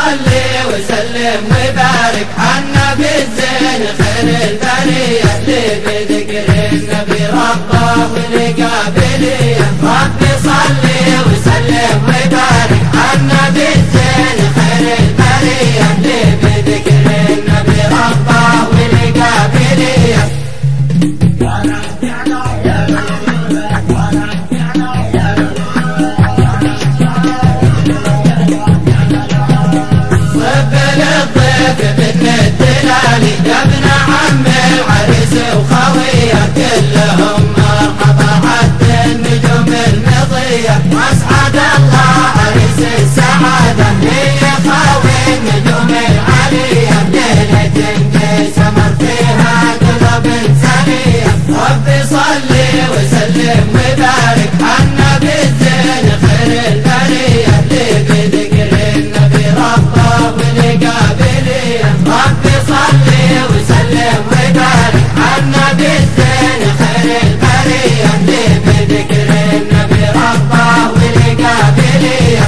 صلي وسلم وبارك عالنبي الزين خير البرية اللي بذكر النبي ربه والقابلية. ربي صلي وسلم وبارك عالنبي الزين خير البرية اللي بذكر النبي ربه والقابلية. يا ابن عم العريس وخويه كلهم مرحبا عد النجوم المضيه. واسعد الله عريس السعاده هي خاوي النجوم العاليه. ليله انقسمت فيها قلوب سنيه. ربي صلي وسلم وبارك عالنبي الزين خير البريه اللي بذكر النبي ربه والقابليه. ربي صلي وسلم وبارك عالنبي الزين خير البرية اللي بذكر النبي ربه والقابلية.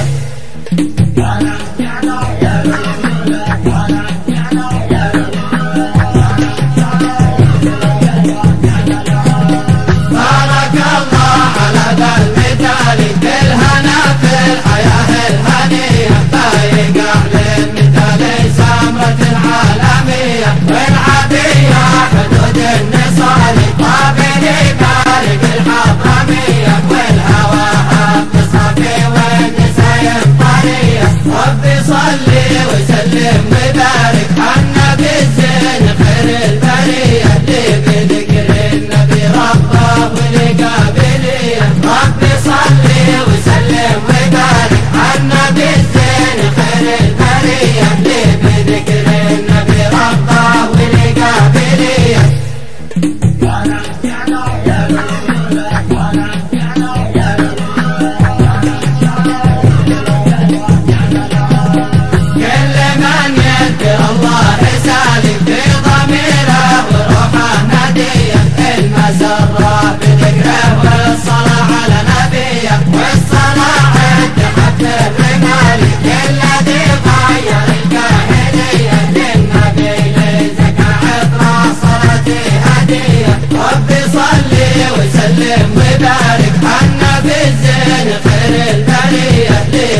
بارك الله على ذا المثال بالهنا في الحياة الهنية. بايق أهل المثال سمرة العالمية والعادية حدود النصال. طابني بارك الحضرمية والهواها تصافي والنساء طرية. ربي صلي وسلم وبارك عالنبي الزين خير البرية اللي بذكر النبي ربه والقابلية. ربي صلي وسلم وبارك عالنبي الزين خير البرية اللي بذكر النبي ربه والقابلية. كل من يذكر الله سالم في ضميره وروحه ناديه. المسرة بذكره والصلاة على نبيه. والصلاة عند حد الرمال الذي غير الجاهلية. للنبي لزكاة عطرة صلاتي هدية. ربي صلي وسلم وبارك عالنبي الزين خير البرية اللي